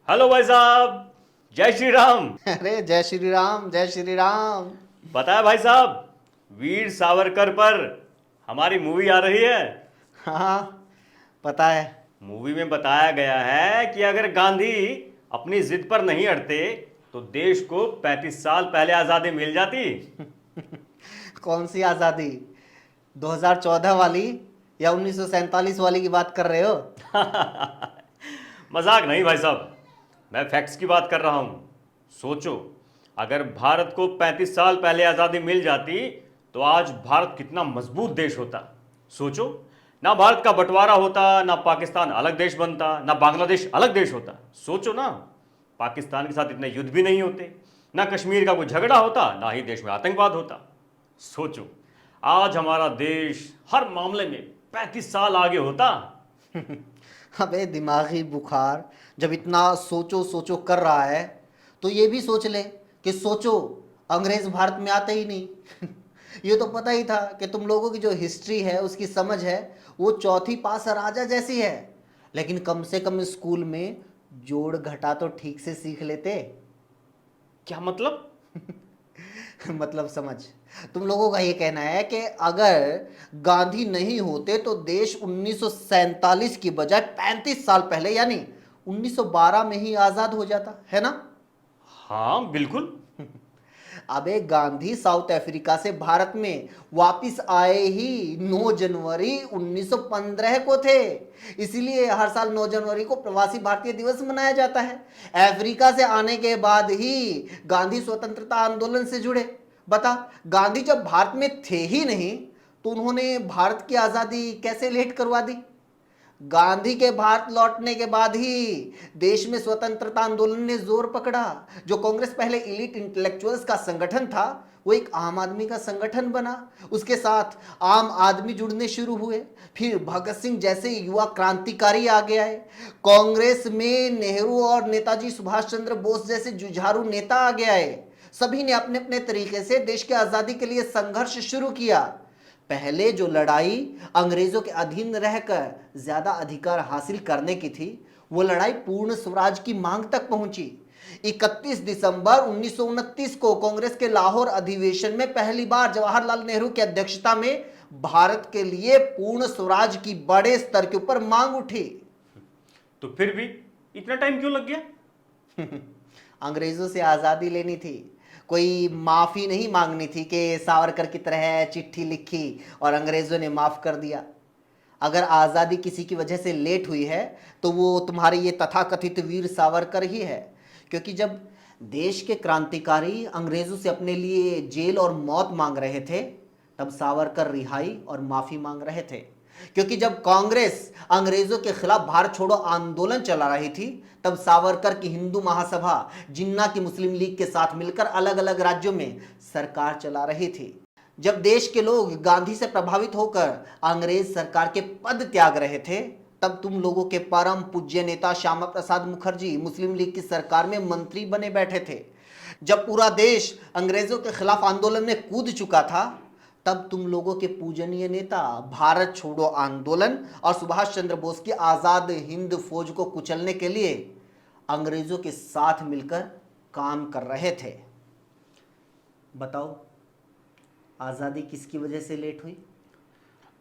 Hello भाई साहब। जय श्री राम। अरे जय श्री राम, जय श्री राम। पता है भाई साहब, वीर सावरकर पर हमारी मूवी आ रही है। हाँ, पता है। मूवी में बताया गया है कि अगर गांधी अपनी जिद पर नहीं अड़ते तो देश को 35 साल पहले आज़ादी मिल जाती। कौन सी आज़ादी? 2014 वाली या 1947 वाली की बात कर रहे हो? मजाक नहीं भाई साहब, मैं फैक्ट्स की बात कर रहा हूं। सोचो, अगर भारत को 35 साल पहले आज़ादी मिल जाती तो आज भारत कितना मजबूत देश होता। सोचो, ना भारत का बंटवारा होता, ना पाकिस्तान अलग देश बनता, ना बांग्लादेश अलग देश होता। सोचो ना, पाकिस्तान के साथ इतने युद्ध भी नहीं होते, ना कश्मीर का कोई झगड़ा होता, ना ही देश में आतंकवाद होता। सोचो, आज हमारा देश हर मामले में 35 साल आगे होता। अबे दिमागी बुखार, जब इतना सोचो सोचो कर रहा है तो ये भी सोच ले कि सोचो अंग्रेज भारत में आते ही नहीं। ये तो पता ही था कि तुम लोगों की जो हिस्ट्री है, उसकी समझ है, वो चौथी पास राजा जैसी है। लेकिन कम से कम स्कूल में जोड़ घटा तो ठीक से सीख लेते। क्या मतलब? मतलब समझ। तुम लोगों का ये कहना है कि अगर गांधी नहीं होते तो देश 1947 की बजाय 35 साल पहले यानी 1912 में ही आजाद हो जाता है ना? हाँ बिल्कुल। अबे गांधी साउथ अफ्रीका से भारत में वापिस आए ही 9 जनवरी 1915 को थे। इसीलिए हर साल 9 जनवरी को प्रवासी भारतीय दिवस मनाया जाता है। अफ्रीका से आने के बाद ही गांधी स्वतंत्रता आंदोलन से जुड़े। बता, गांधी जब भारत में थे ही नहीं तो उन्होंने भारत की आजादी कैसे लेट करवा दी? गांधी के भारत लौटने के बाद ही देश में स्वतंत्रता आंदोलन ने जोर पकड़ा। जो कांग्रेस पहले इलीट इंटेलेक्चुअल्स का संगठन था, वो एक आम आदमी का संगठन बना। उसके साथ आम आदमी जुड़ने शुरू हुए। फिर भगत सिंह जैसे युवा क्रांतिकारी आगे आए। कांग्रेस में नेहरू और नेताजी सुभाष चंद्र बोस जैसे जुझारू नेता आगे आए। सभी ने अपने अपने तरीके से देश की आजादी के लिए संघर्ष शुरू किया। पहले जो लड़ाई अंग्रेजों के अधीन रहकर ज्यादा अधिकार हासिल करने की थी, वो लड़ाई पूर्ण स्वराज की मांग तक पहुंची। 31 दिसंबर 1929 को कांग्रेस के लाहौर अधिवेशन में पहली बार जवाहरलाल नेहरू की अध्यक्षता में भारत के लिए पूर्ण स्वराज की बड़े स्तर के ऊपर मांग उठी। तो फिर भी इतना टाइम क्यों लग गया? अंग्रेजों से आजादी लेनी थी, कोई माफी नहीं मांगनी थी कि सावरकर की तरह चिट्ठी लिखी और अंग्रेजों ने माफ कर दिया। अगर आज़ादी किसी की वजह से लेट हुई है तो वो तुम्हारे ये तथाकथित वीर सावरकर ही है। क्योंकि जब देश के क्रांतिकारी अंग्रेजों से अपने लिए जेल और मौत मांग रहे थे, तब सावरकर रिहाई और माफी मांग रहे थे। क्योंकि जब कांग्रेस अंग्रेजों के खिलाफ भारत छोड़ो आंदोलन चला रही थी, तब सावरकर की हिंदू महासभा जिन्ना की मुस्लिम लीग के साथ मिलकर अलग अलग राज्यों में सरकार चला रही थी। जब देश के लोग गांधी से प्रभावित होकर अंग्रेज सरकार के पद त्याग रहे थे, तब तुम लोगों के परम पूज्य नेता श्यामा प्रसाद मुखर्जी मुस्लिम लीग की सरकार में मंत्री बने बैठे थे। जब पूरा देश अंग्रेजों के खिलाफ आंदोलन में कूद चुका था, तब तुम लोगों के पूजनीय नेता भारत छोड़ो आंदोलन और सुभाष चंद्र बोस की आजाद हिंद फौज को कुचलने के लिए अंग्रेजों के साथ मिलकर काम कर रहे थे। बताओ, आज़ादी किसकी वजह से लेट हुई?